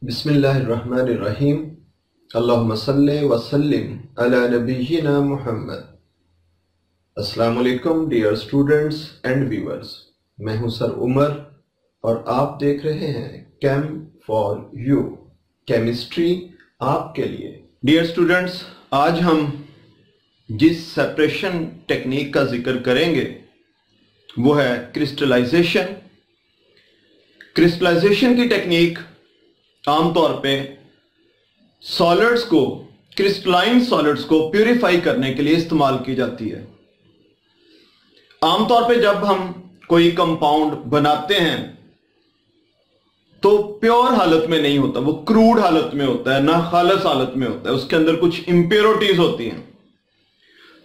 बिस्मिल्लाहिर्रहमानिर्रहीम। अल्लाहुम्मा सल्ली व सल्लिम अला नबिय्यिना मुहम्मद। अस्सलाम वालेकुम डियर स्टूडेंट्स एंड व्यूअर्स, मैं हूं सर उमर और आप देख रहे हैं केम फॉर यू, केमिस्ट्री आपके लिए। डियर स्टूडेंट्स, आज हम जिस सेपरेशन टेक्निक का जिक्र करेंगे वो है क्रिस्टलाइजेशन। क्रिस्टलाइजेशन की टेक्निक आमतौर पे सॉलिड्स को, क्रिस्टलाइन सॉलिड्स को प्यूरिफाई करने के लिए इस्तेमाल की जाती है। आमतौर पे जब हम कोई कंपाउंड बनाते हैं तो प्योर हालत में नहीं होता, वो क्रूड हालत में होता है, ना खालस हालत में होता है। उसके अंदर कुछ इंप्योरिटीज होती हैं,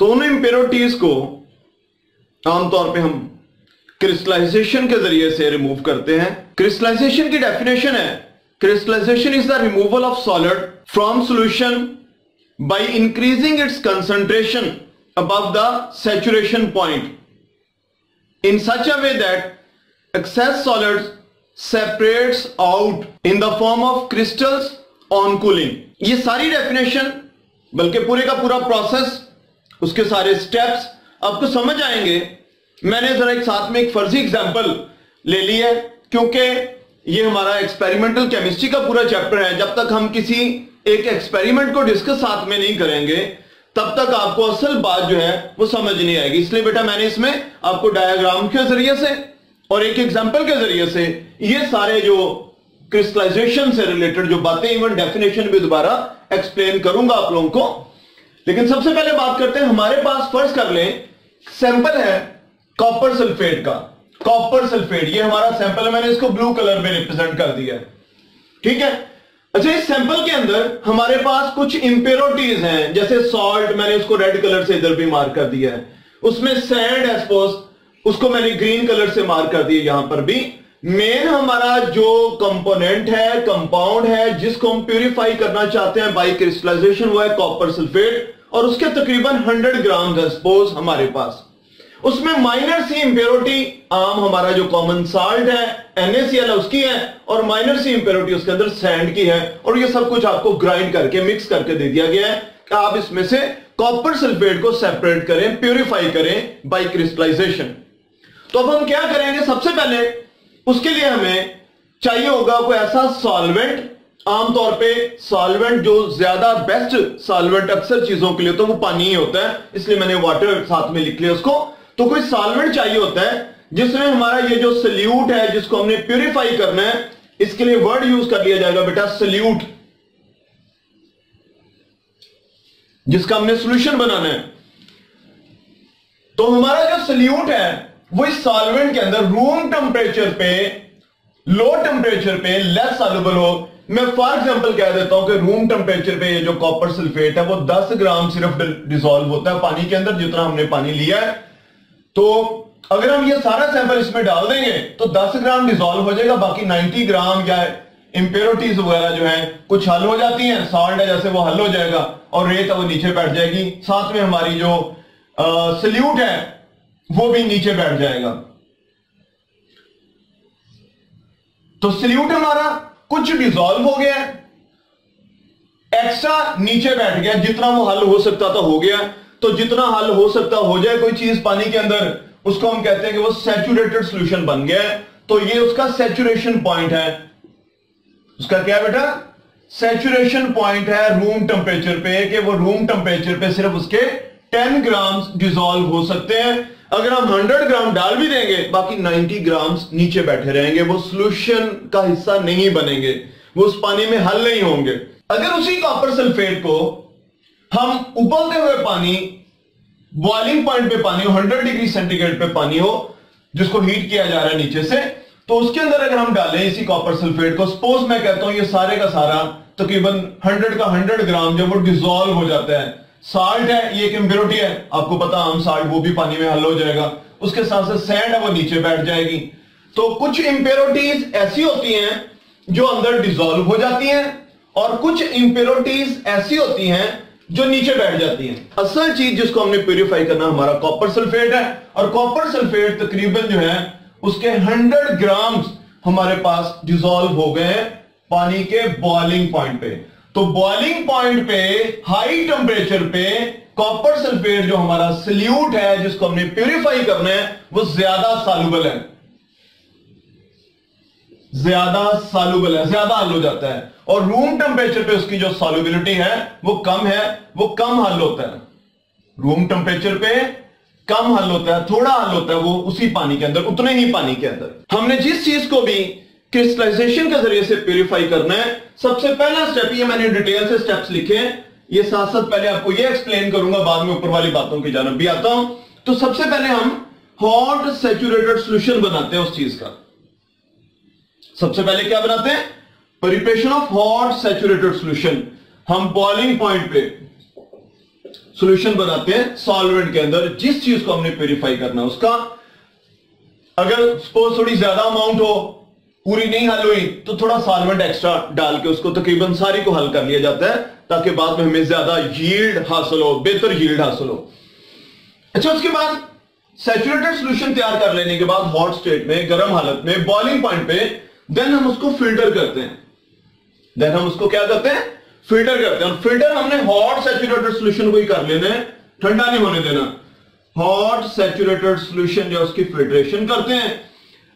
तो उन इंप्योरिटीज को आमतौर पे हम क्रिस्टलाइजेशन के जरिए से रिमूव करते हैं। क्रिस्टलाइजेशन की डेफिनेशन है, crystallization is the removal of solid from solution by increasing its concentration above the saturation point in such a way that excess solids separates out in the form of crystals on cooling। ये सारी definition, बल्कि पूरे का पूरा process, उसके सारे steps आपको समझ आएंगे। मैंने जरा एक साथ में एक फर्जी एग्जांपल ले ली है, क्योंकि ये हमारा एक्सपेरिमेंटल केमिस्ट्री का पूरा चैप्टर है। जब तक हम किसी एक एक्सपेरिमेंट को डिस्कस साथ में नहीं करेंगे तब तक आपको असल बात जो है वो समझ नहीं आएगी। इसलिए बेटा मैंने इसमें आपको डायग्राम के जरिए से और एक एग्जांपल के जरिए से ये सारे जो क्रिस्टलाइजेशन से रिलेटेड जो बातें, इवन डेफिनेशन भी दोबारा एक्सप्लेन करूंगा आप लोगों को। लेकिन सबसे पहले बात करते हैं, हमारे पास फर्ज कर लें सैंपल है कॉपर सल्फेट का। कॉपर सल्फेट ये हमारा सैंपल है, मैंने इसको ब्लू कलर में रिप्रेजेंट कर दिया है, ठीक है। अच्छा, इस सैंपल के अंदर हमारे पास कुछ इंप्योरिटीज हैं, जैसे सॉल्ट, मैंने उसको रेड कलर से इधर भी मार्क कर दिया है। उसमें सैंड है सपोज, उसको मैंने ग्रीन कलर से मार्क कर दिया यहां पर भी। मेन हमारा जो कंपोनेंट है, कंपाउंड है, जिसको हम प्यूरिफाई करना चाहते हैं बाय क्रिस्टलाइजेशन, वो है कॉपर सल्फेट, और उसके तकरीबन 100 ग्राम है सपोज हमारे पास। उसमें माइनर सी इंप्योरिटी आम हमारा जो कॉमन साल्ट है, NaCl उसकी है, और माइनर सी इंप्योरिटी उसके अंदर सैंड की है। और ये सब कुछ आपको ग्राइंड करके, मिक्स करके दे दिया गया है कि आप इसमें से कॉपर सल्फेट को सेपरेट करें, प्यूरिफाई करें बाय क्रिस्टलाइजेशन। तो अब हम क्या करेंगे, सबसे पहले उसके लिए हमें चाहिए होगा कोई ऐसा सॉल्वेंट। आमतौर पे सॉल्वेंट जो ज्यादा बेस्ट सॉल्वेंट अक्सर चीजों के लिए तो वो पानी ही होता है, इसलिए मैंने वाटर साथ में लिख लिया उसको। तो कोई सॉल्वेंट चाहिए होता है जिसमें हमारा ये जो सल्यूट है, जिसको हमने प्यूरिफाई करना है, इसके लिए वर्ड यूज कर लिया जाएगा बेटा सल्यूट, जिसका हमने सॉल्यूशन बनाना है। तो हमारा जो सल्यूट है वो इस सॉल्वेंट के अंदर रूम टेंपरेचर पे, लो टेंपरेचर पे लेस सॉल्युबल हो। मैं फॉर एग्जांपल कह देता हूं कि रूम टेंपरेचर पे ये जो कॉपर सल्फेट है वो 10 ग्राम सिर्फ डिसॉल्व होता है पानी के अंदर, जितना हमने पानी लिया है। तो अगर हम ये सारा सैंपल इसमें डाल देंगे तो 10 ग्राम डिसॉल्व हो जाएगा, बाकी 90 ग्राम या इंप्योरिटीज वगैरह जो है कुछ हल हो जाती हैं। सॉल्ट है जैसे वो हल हो जाएगा और रेत है वो नीचे बैठ जाएगी, साथ में हमारी जो सल्यूट है वो भी नीचे बैठ जाएगा। तो सल्यूट हमारा कुछ डिसॉल्व हो गया, एक्स्ट्रा नीचे बैठ गया, जितना वो हल हो सकता था हो गया। तो जितना हल हो सकता हो जाए कोई चीज पानी के अंदर, उसको हम कहते हैं कि वो सैचुरेटेड सॉल्यूशन बन गया है। तो ये उसका सैचुरेशन पॉइंट है। उसका क्या बेटा, सैचुरेशन पॉइंट है रूम टेंपरेचर पे, कि वो रूम टेंपरेचर पे सिर्फ उसके 10 ग्राम डिसॉल्व हो सकते हैं। अगर हम 100 ग्राम डाल भी देंगे, बाकी 90 ग्राम नीचे बैठे रहेंगे, वो सॉल्यूशन का हिस्सा नहीं बनेंगे, वो उस पानी में हल नहीं होंगे। अगर उसी कॉपर सल्फेट को हम उबलते हुए पानी, बॉइलिंग पॉइंट पे पानी हो, 100 डिग्री सेंटीग्रेड पे पानी हो, जिसको हीट किया जा रहा है नीचे से, तो उसके अंदर अगर हम डालें इसी कॉपर सल्फेट को, सपोज मैं कहता हूं ये सारे का सारा तकरीबन 100 का 100 ग्राम जब वो डिसॉल्व हो जाता है। साल्ट है, ये एक इंप्योरिटी है, आपको पता आम साल्ट, वो भी पानी में हल हो जाएगा। उसके साथ साथ सैंड है वो नीचे बैठ जाएगी। तो कुछ इंप्योरिटीज ऐसी होती हैं जो अंदर डिसॉल्व हो जाती हैं और कुछ इंप्योरिटीज ऐसी होती हैं जो नीचे बैठ जाती हैं। असल चीज जिसको हमने प्यूरिफाई करना हमारा कॉपर सल्फेट है, और कॉपर सल्फेट तकरीबन जो है उसके 100 ग्राम हमारे पास डिसॉल्व हो गए हैं पानी के बॉइलिंग पॉइंट पे। तो बॉइलिंग पॉइंट पे हाई टेम्परेचर पे कॉपर सल्फेट जो हमारा सल्यूट है जिसको हमने प्यूरिफाई करना है वो ज्यादा सॉल्युबल है, ज्यादा हल हो जाता है। और रूम टेम्परेचर पे उसकी जो सॉल्युबिलिटी है वो कम है, वो कम हल होता है। रूम टेम्परेचर पे कम हल होता है, थोड़ा हल होता है वो उसी पानी के अंदर, उतने ही पानी के अंदर। हमने जिस चीज को भी क्रिस्टलाइजेशन के जरिए से प्यूरिफाई करना है, सबसे पहला स्टेप, ये मैंने डिटेल से स्टेप्स लिखे हैं, ये साथ साथ पहले आपको ये एक्सप्लेन करूंगा, बाद में ऊपर वाली बातों की जानब भी आता हूं। तो सबसे पहले हम हॉट सैचुरेटेड सॉल्यूशन बनाते हैं उस चीज का। सबसे पहले क्या बनाते हैं? Preparation of hot saturated solution. हम बॉइलिंग पॉइंट पे सॉल्यूशन बनाते हैं सॉल्वेंट के अंदर, जिस चीज को हमने प्यूरिफाई करना उसका। अगर सपोज थोड़ी ज्यादा अमाउंट हो, पूरी नहीं हल हुई, तो थोड़ा सॉल्वेंट एक्स्ट्रा डाल के उसको तकरीबन सारी को हल कर लिया जाता है, ताकि बाद में हमें ज्यादा यील्ड हासिल हो, बेहतर यील्ड हासिल हो। अच्छा, उसके बाद सैचुरेटेड सॉल्यूशन तैयार कर लेने के बाद हॉट स्टेट में, गर्म हालत में, बॉइलिंग पॉइंट पे, देन हम उसको फिल्टर करते हैं। देन हम उसको क्या करते हैं? फिल्टर करते हैं। और फिल्टर हमने हॉट सैचुरेटेड सॉल्यूशन को ही कर लेना है, ठंडा नहीं होने देना। हॉट सैचुरेटेड सॉल्यूशन जो उसकी फिल्ट्रेशन करते हैं,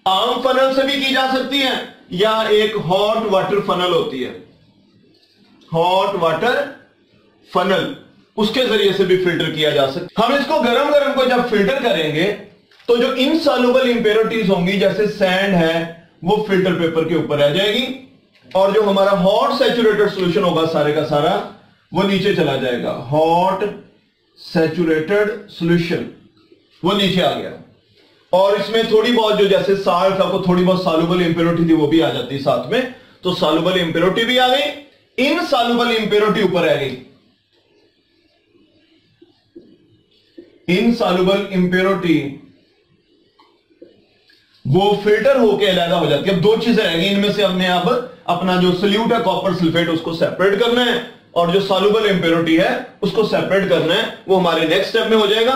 आम फनल से भी की जा सकती है, या एक हॉट वाटर फनल होती है, हॉट वाटर फनल, उसके जरिए से भी फिल्टर किया जा सकता है। हम इसको गरम गरम को जब फिल्टर करेंगे तो जो इनसॉल्युबल इंप्योरिटीज होंगी, जैसे सैंड है, वो फिल्टर पेपर के ऊपर रह जाएगी, और जो हमारा हॉट सैचुरेटेड सॉल्यूशन होगा सारे का सारा वो नीचे चला जाएगा। हॉट सैचुरेटेड सॉल्यूशन वो नीचे आ गया, और इसमें थोड़ी बहुत जो जैसे साल्ट था, को थोड़ी बहुत सॉल्युबल इंप्योरिटी थी वो भी आ जाती है साथ में। तो सॉल्युबल इंप्योरिटी भी आ गई, इनसॉल्युबल इंप्योरिटी ऊपर आ गई। इनसॉल्युबल इंप्योरिटी वो फिल्टर होके अलग हो जाती है। अब दो चीजें रहेंगी, इनमें से हमने अब अपना जो सल्यूट है कॉपर सल्फेट उसको सेपरेट करना है, और जो सॉल्युबल इंप्योरिटी है उसको सेपरेट करना है, वो हमारे नेक्स्ट स्टेप में हो जाएगा।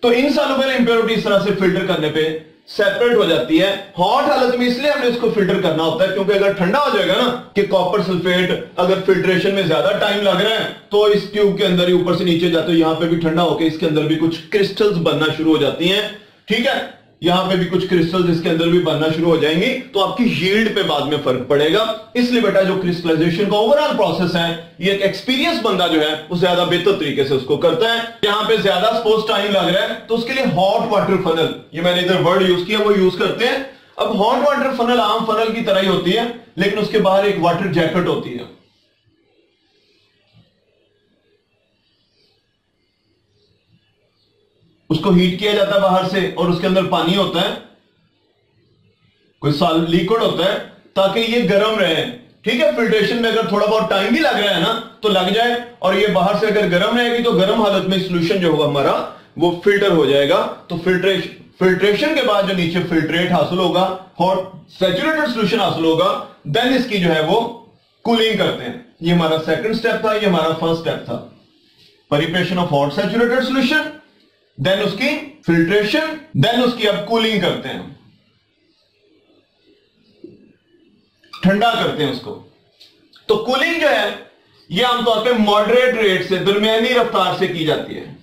तो इनसॉल्युबल इंप्योरिटी इस तरह से फिल्टर करने पे सेपरेट हो जाती है। हॉट हालत में इसलिए हमने इसको फिल्टर करना होता है क्योंकि अगर ठंडा हो जाएगा ना, कि कॉपर सल्फेट अगर फिल्ट्रेशन में ज्यादा टाइम लग रहा है, तो इस ट्यूब के अंदर ही ऊपर से नीचे जाते हो, यहां पे भी ठंडा होकर इसके अंदर भी कुछ क्रिस्टल्स बनना शुरू हो जाती हैं। ठीक है, यहां पे भी कुछ क्रिस्टल्स इसके अंदर भी बनना शुरू हो जाएंगी, तो आपकी यील्ड पे बाद में फर्क पड़ेगा। इसलिए बेटा जो क्रिस्टलाइजेशन का ओवरऑल प्रोसेस है, ये एक एक्सपीरियंस बंदा जो है वो ज्यादा बेहतर तरीके से उसको करता है। यहां पे ज्यादा सपोज टाइम लग रहा है, तो उसके लिए हॉट वाटर फनल, ये मैंने इधर वर्ड यूज किया, वो यूज करते हैं। अब हॉट वाटर फनल आम फनल की तरह ही होती है, लेकिन उसके बाहर एक वाटर जैकेट होती है। उसको हीट किया जाता है बाहर से, और उसके अंदर पानी होता है, कोई लिक्विड होता है, ताकि ये गर्म रहे। ठीक है, फिल्ट्रेशन में अगर थोड़ा बहुत टाइम भी लग रहा है ना, तो लग जाए, और ये बाहर से अगर गर्म रहेगी तो गर्म हालत में सॉल्यूशन जो होगा हमारा वो फिल्टर हो जाएगा। तो फिल्ट्रेशन के बाद जो नीचे फिल्ट्रेट हासिल होगा, हॉट सैचुरेटेड सॉल्यूशन हासिल होगा, देन इसकी जो है वो कूलिंग करते हैं। ये हमारा सेकंड स्टेप था, ये हमारा फर्स्ट स्टेप था, preparation of hot saturated solution, then उसकी फिल्ट्रेशन, देन उसकी अब कूलिंग करते हैं, ठंडा करते हैं उसको। तो कूलिंग जो है ये आमतौर पे मॉडरेट रेट से, दरमियानी रफ्तार से की जाती है,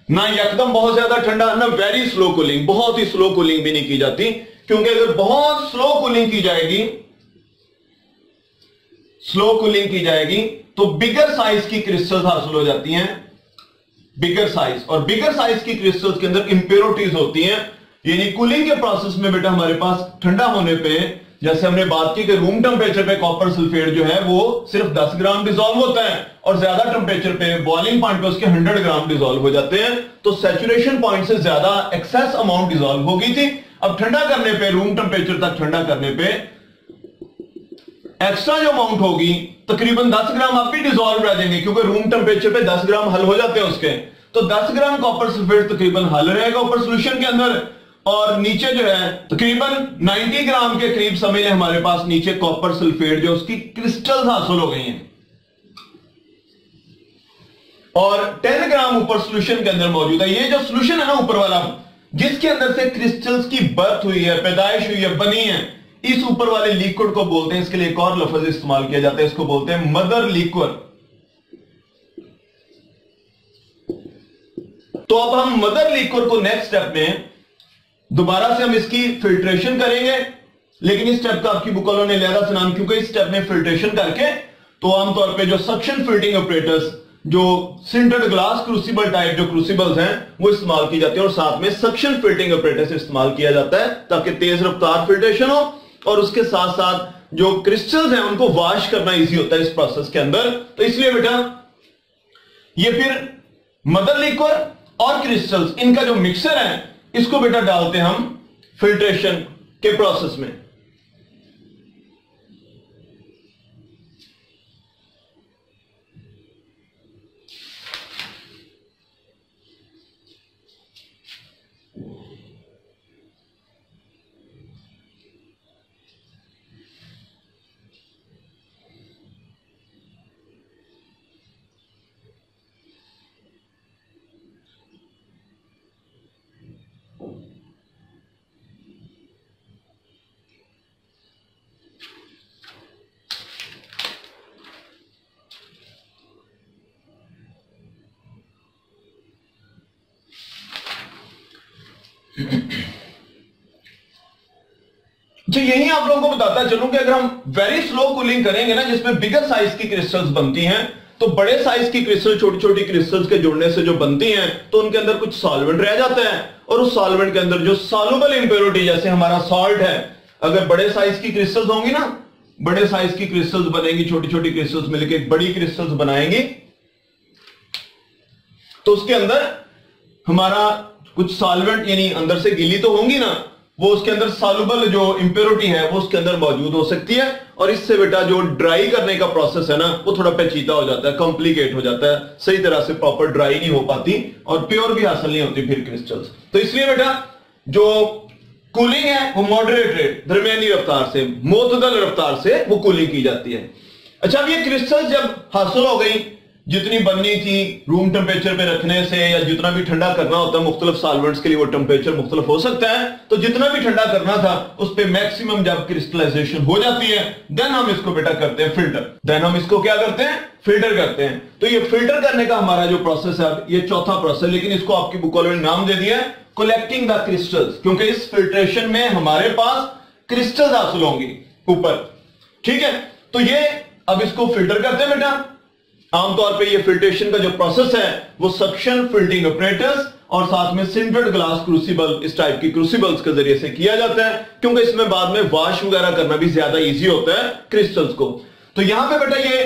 ना यकदम बहुत ज्यादा ठंडा, ना वेरी स्लो कूलिंग, बहुत ही स्लो कूलिंग भी नहीं की जाती, क्योंकि अगर बहुत स्लो कूलिंग की जाएगी तो बिगर साइज की क्रिस्टल्स हासिल हो जाती हैं, बिगर साइज, और बिगर साइज की क्रिस्टल्स के अंदर इंप्योरिटीज होती हैं। यानी कूलिंग के प्रोसेस में बेटा हमारे पास ठंडा होने पे, जैसे हमने बात की कि रूम टेम्परेचर पे कॉपर सल्फेट जो है वो सिर्फ 10 ग्राम डिसॉल्व होता है, और ज्यादा टेम्परेचर पे बॉइलिंग पॉइंट पे उसके 100 ग्राम डिसॉल्व हो जाते हैं। तो सैचुरेशन पॉइंट से ज्यादा एक्सेस अमाउंट डिसॉल्व हो गई थी। अब ठंडा करने पे, रूम टेम्परेचर तक ठंडा करने पे एक्स्ट्रा जो अमाउंट होगी तकरीबन 10 ग्राम आप भी डिसॉल्व रह जाएंगे, क्योंकि रूम टेम्परेचर पे 10 ग्राम हल हो जाते हैं उसके। तो 10 ग्राम कॉपर सल्फेट तकरीबन हल रहेगा ऊपर सॉल्यूशन के अंदर, और नीचे जो है तकरीबन 90 ग्राम के करीब समझ लें हमारे पास नीचे कॉपर सल्फेट जो उसकी क्रिस्टल्स हासिल हो गई हैं, और 10 ग्राम ऊपर सोल्यूशन के अंदर मौजूद है। ये जो सोल्यूशन है ना ऊपर वाला, जिसके अंदर से क्रिस्टल्स की बर्थ हुई है, पैदाइश हुई है, बनी है, इस ऊपर वाले लिक्विड को बोलते हैं, इसके लिए एक और लफ्ज इस्तेमाल किया जाता है, इसको बोलते हैं मदर लिक्विड। तो अब हम मदर लिक्विड को नेक्स्ट स्टेप में दोबारा से हम इसकी फिल्ट्रेशन करेंगे, लेकिन इस स्टेप का आपकी बुक वालों ने लिया था नाम, क्योंकि इस स्टेप में फिल्ट्रेशन करके तो आमतौर पे जो सक्शन फिल्टिंग ऑपरेटर्स, जो सिंटर्ड ग्लास क्रूसिबल टाइप जो क्रूसिबल्स हैं वो इस्तेमाल की जाती है, और साथ में सक्शन फिल्टिंग ऑपरेटर्स इस्तेमाल किया जाता है ताकि तेज रफ्तार फिल्ट्रेशन हो, और उसके साथ साथ जो क्रिस्टल्स हैं उनको वॉश करना इजी होता है इस प्रोसेस के अंदर। तो इसलिए बेटा ये फिर मदर लिक्विड और क्रिस्टल्स, इनका जो मिक्सर है, इसको बेटा डालते हैं हम फिल्ट्रेशन के प्रोसेस में। तो यही आप लोगों को बताता चलूं कि अगर हम वेरी स्लो कूलिंग करेंगे ना, जिसमें बिगर साइज की क्रिस्टल्स बनती हैं, तो बड़े साइज की क्रिस्टल छोटी छोटी क्रिस्टल्स के जुड़ने से जो बनती हैं तो उनके अंदर कुछ सॉल्वेंट रह जाता है, और उस सॉल्वेंट के अंदर जो सॉल्युबल इंप्योरिटी जैसे हमारा सॉल्ट है, अगर बड़े साइज की क्रिस्टल्स होंगी ना, बड़े साइज की क्रिस्टल्स बनेंगी, छोटी छोटी क्रिस्टल्स मिलकर एक बड़ी क्रिस्टल्स बनाएंगी, तो उसके अंदर हमारा कुछ सॉल्वेंट यानी अंदर से गीली तो होंगी ना, वो उसके अंदर सॉल्युबल जो इंप्योरिटी है वो उसके अंदर मौजूद हो सकती है, और इससे बेटा जो ड्राई करने का प्रोसेस है ना वो थोड़ा पेचीदा हो जाता है, कॉम्प्लिकेट हो जाता है, सही तरह से प्रॉपर ड्राई नहीं हो पाती और प्योर भी हासिल नहीं होती फिर क्रिस्टल्स। तो इसलिए बेटा जो कूलिंग है वो मॉडरेट रेट, दरमियानी रफ्तार से, मोतदल रफ्तार से वो कूलिंग की जाती है। अच्छा, अब ये क्रिस्टल्स जब हासिल हो गई, जितनी बननी थी रूम टेम्परेचर पे रखने से, या जितना भी ठंडा करना होता है मुख्तलिफ सॉल्वेंट्स के लिए वो टेम्परेचर मुख्तलिफ हो सकता है, तो जितना भी ठंडा करना था उस पे मैक्सिमम जब क्रिस्टलाइजेशन हो जाती है, देन हम इसको बेटा करते हैं फिल्टर, देन हम इसको क्या करते हैं, फिल्टर करते हैं। तो ये फिल्टर करने का हमारा जो प्रोसेस है ये चौथा प्रोसेस, लेकिन इसको आपकी बुक वालों ने नाम दे दिया है कलेक्टिंग द क्रिस्टल्स, क्योंकि इस फिल्ट्रेशन में हमारे पास क्रिस्टल्स हासिल होंगी ऊपर, ठीक है। तो ये अब इसको फिल्टर करते हैं बेटा। आमतौर पे ये फिल्ट्रेशन का जो प्रोसेस है वो सक्शन फिल्टिंग ऑपरेटर्स और साथ में सिंटर्ड ग्लास क्रूसिबल, इस टाइप की क्रूसिबल्स के जरिए से किया जाता है, क्योंकि इसमें बाद में वॉश वगैरह करना भी ज्यादा इजी होता है क्रिस्टल्स को। तो यहां पे बेटा ये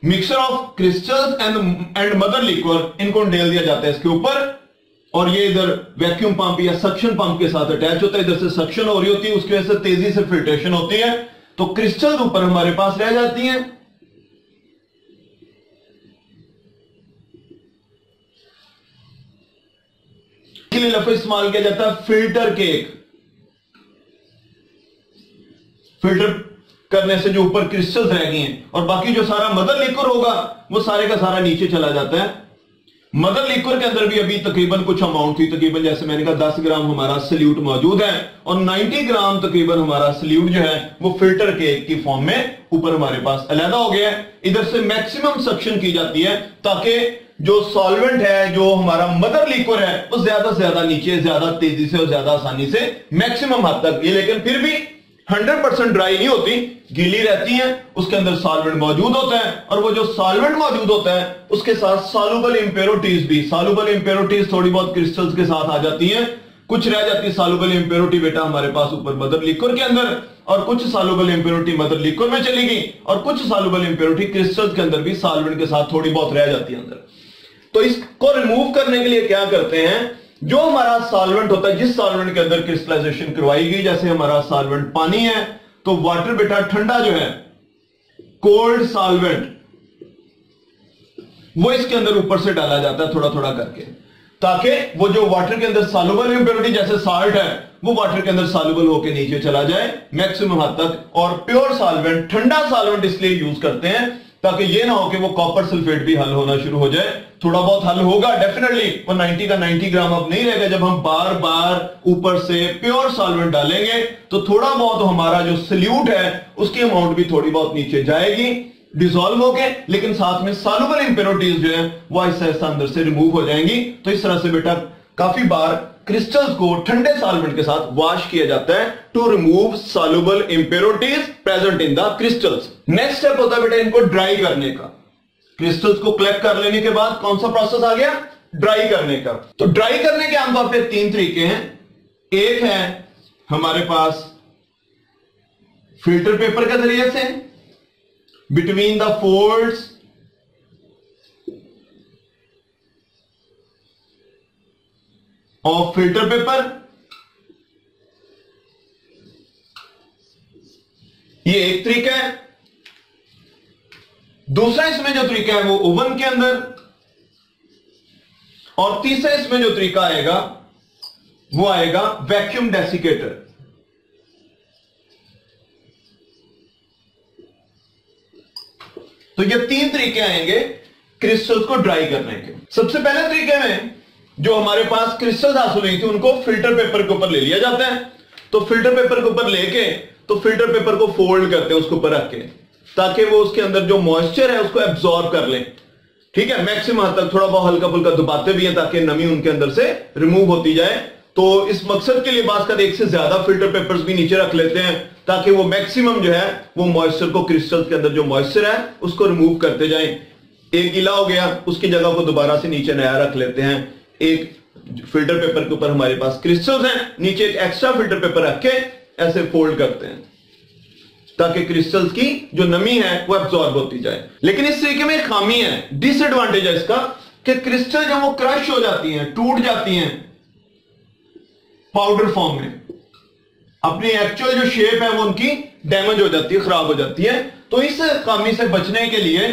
mixture of crystals and mother liquid, इनको डाल दिया जाता है इसके ऊपर, और ये इधर वैक्यूम पंप या सक्शन पंप के साथ अटैच होता है, इधर से सक्शन हो रही होती है, उसकी वजह से तेजी से फिल्ट्रेशन होती है, तो क्रिस्टल्स ऊपर हमारे पास रह जाती हैं। के लिए लफ्ज इस्तेमाल किया जाता है फिल्टर केक। फिल्टर करने से जो ऊपर क्रिस्टल्स रह गई हैं और बाकी जो सारा मदर लिक्विड होगा वो सारे का सारा नीचे चला जाता है। मदर लिक्विड के अंदर भी अभी तकरीबन कुछ अमाउंट थी, तकरीबन जैसे मैंने कहा 10 ग्राम हमारा सल्यूट मौजूद है, और 90 ग्राम तकरीबन हमारा सल्यूट जो है वो फिल्टर केक की फॉर्म में ऊपर हमारे पास अलहदा हो गया है। इधर से मैक्सिमम सक्शन की जाती है ताकि जो सॉल्वेंट है, जो हमारा मदर लिक्विड है, वो ज्यादा से ज्यादा नीचे, ज्यादा तेजी से और ज्यादा आसानी से मैक्सिमम हद तक, ये लेकिन फिर भी 100% ड्राई नहीं होती, गीली रहती है, उसके अंदर सॉल्वेंट मौजूद होता है, और वो जो सॉल्वेंट मौजूद होता है उसके साथ सॉल्युबल इंप्योरिटीज भी, सॉल्युबल इंप्योरिटीज थोड़ी बहुत क्रिस्टल्स के साथ आ जाती हैं, कुछ रह जाती है सॉल्युबल इंप्योरिटी बेटा हमारे पास ऊपर मदर लिक्विड के अंदर, और कुछ सॉल्युबल इंप्योरिटी मदर लिक्विड में चली गई, और कुछ सॉल्युबल इंप्योरिटी क्रिस्टल्स के अंदर भी सॉल्वेंट के साथ थोड़ी बहुत रह जाती है अंदर। तो इसको रिमूव करने के लिए क्या करते हैं, जो हमारा सॉल्वेंट होता है, जिस सॉल्वेंट के अंदर क्रिस्टलाइजेशन करवाई गई, जैसे हमारा सॉल्वेंट पानी है तो वाटर बेटा ठंडा जो है, कोल्ड सॉल्वेंट, वो इसके अंदर ऊपर से डाला जाता है थोड़ा थोड़ा करके, ताकि वो जो वाटर के अंदर सॉल्युबल इंप्योरिटी जैसे साल्ट है वो वाटर के अंदर सॉल्युबल होकर नीचे चला जाए मैक्सिमम हद तक। और प्योर सॉल्वेंट, ठंडा सॉल्वेंट इसलिए यूज करते हैं ताकि ये ना हो कि वो कॉपर सल्फेट भी हल होना शुरू हो जाए। थोड़ा बहुत हल होगा डेफिनेटली, वो 90 का 90 ग्राम अब नहीं रहेगा। जब हम बार बार ऊपर से प्योर सॉल्वेंट डालेंगे तो थोड़ा बहुत हमारा जो सल्यूट है उसकी अमाउंट भी थोड़ी बहुत नीचे जाएगी डिसॉल्व होके, लेकिन साथ में सॉल्युबल इंप्योरिटीज जो है वो ऐसा ऐसा अंदर से रिमूव हो जाएंगी। तो इस तरह से बेटा काफी बार क्रिस्टल्स को ठंडे सॉल्वेंट के साथ वॉश किया जाता है to remove soluble impurities present in the crystals. Next step होता है बेटा इनको ड्राई करने का। क्रिस्टल्स को कलेक्ट कर लेने के बाद कौन सा प्रोसेस आ गया? ड्राई करने का। तो ड्राई करने के आमतौर पर 3 तरीके हैं। एक है हमारे पास फिल्टर पेपर के जरिए से between the folds of filter paper, ये एक तरीका है। दूसरा इसमें जो तरीका है वो ओवन के अंदर, और तीसरा इसमें जो तरीका आएगा वो आएगा वैक्यूम डेसिकेटर। तो ये 3 तरीके आएंगे क्रिस्टल्स को ड्राई करने के। सबसे पहले तरीके में जो हमारे पास क्रिस्टल्स हासिल हुई थी उनको फिल्टर पेपर के ऊपर ले लिया जाता है। तो फिल्टर पेपर के ऊपर लेके तो फिल्टर पेपर को फोल्ड करते हैं उसके ऊपर रख के, ताकि वो उसके अंदर जो मॉइस्चर है उसको एब्जॉर्ब कर ले। ठीक है, मैक्सिमम हद तक थोड़ा बहुत हल्का फुल्का दबाते भी है ताकि नमी उनके अंदर से रिमूव होती जाए। तो इस मकसद के लिए बात कर एक से ज्यादा फिल्टर पेपर्स भी नीचे रख लेते हैं ताकि वो मैक्सिमम जो है वो मॉइस्चर को, क्रिस्टल्स के अंदर जो मॉइस्चर है उसको रिमूव करते जाएं। एक गीला हो गया उसकी जगह को दोबारा से नीचे नया रख लेते हैं। एक फिल्टर पेपर के ऊपर हमारे पास क्रिस्टल्स हैं, नीचे एक एक्स्ट्रा फिल्टर पेपर रख के ऐसे फोल्ड करते हैं ताकि क्रिस्टल्स की जो नमी है वो एब्जॉर्ब होती जाए। लेकिन इस तरीके में एक खामी है, डिसएडवांटेज है इसका कि क्रिस्टल जब वो क्रश हो जाती हैं, टूट जाती हैं पाउडर फॉर्म में, अपनी एक्चुअल जो शेप है वो उनकी डैमेज हो जाती है, खराब हो जाती है। तो इस खामी से बचने के लिए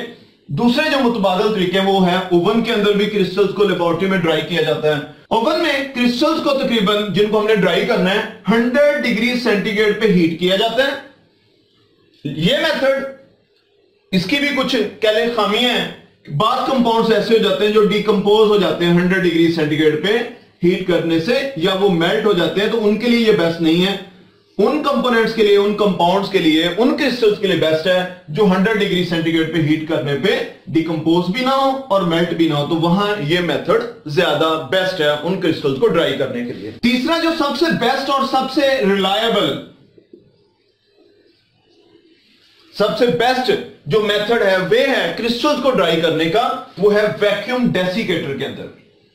दूसरे जो मुतबादल तरीके वो है ओवन के अंदर भी क्रिस्टल्स को लेबोरेटरी में ड्राई किया जाता है। ओवन में क्रिस्टल्स को तकरीबन जिनको हमने ड्राई करना है 100 डिग्री सेंटीग्रेड पे हीट किया जाता है। ये मेथड, इसकी भी कुछ कैले खामियां हैं। बाद कंपाउंड्स ऐसे हो जाते हैं जो डिकम्पोज हो जाते हैं 100 डिग्री सेंटीग्रेड पे हीट करने से, या वो मेल्ट हो जाते हैं, तो उनके लिए ये बेस्ट नहीं है। उन कंपोनेंट्स के लिए, उन कंपाउंड्स के लिए, उन क्रिस्टल्स के लिए बेस्ट है जो 100 डिग्री सेंटीग्रेड पे हीट करने पे डिकम्पोज भी ना हो और मेल्ट भी ना हो। तो वहां ये मेथड ज्यादा बेस्ट है उन क्रिस्टल्स को ड्राई करने के लिए। तीसरा जो सबसे बेस्ट और सबसे रिलायबल, सबसे बेस्ट जो मेथड है वे है क्रिस्टल्स को ड्राई करने का, वो है वैक्यूम डेसिकेटर के अंदर।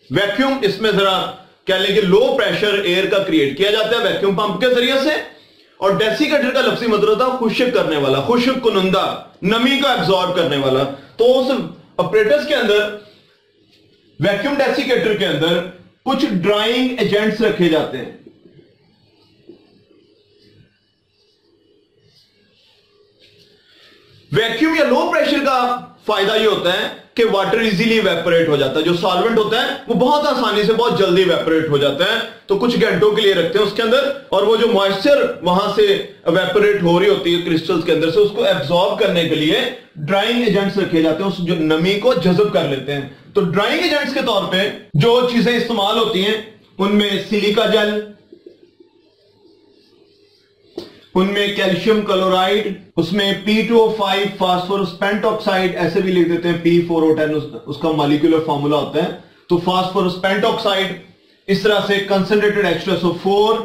वैक्यूम, इसमें जरा कह लें कि लो प्रेशर एयर का क्रिएट किया जाता है वैक्यूम पंप के जरिए से, और डेसिकेटर का लफ्जी मतलब था खुश्क करने वाला, खुश्क कुनंदा, नमी को एब्जॉर्ब करने वाला। तो उस ऑपरेटर्स के अंदर, वैक्यूम डेसिकेटर के अंदर कुछ ड्राइंग एजेंट्स रखे जाते हैं। वैक्यूम या लो प्रेशर का फायदा यह होता है कि वाटर इजीली इवेपोरेट हो जाता है। जो सॉल्वेंट होता है वो बहुत आसानी से, बहुत जल्दी इवेपोरेट हो जाता है। तो कुछ घंटों के लिए रखते हैं उसके अंदर, और वो जो मॉइस्चर वहां से इवेपोरेट हो रही होती है क्रिस्टल्स के अंदर से, उसको एब्जॉर्ब करने के लिए ड्राइंग एजेंट्स रखे जाते हैं, उस जो नमी को जज़ब कर लेते हैं। तो ड्राइंग एजेंट्स के तौर पर जो चीजें इस्तेमाल होती हैं उनमें सिलिका जेल, उनमें कैल्शियम क्लोराइड, उसमें P2O5 फास्फोरस पेंटॉक्साइड, ऐसे भी लिख देते हैं P4O10 उसका मॉलिक्यूलर फार्मूला होता है। तो फास्फोरस पेंटॉक्साइड, इस तरह से कंसंट्रेटेड H2SO4,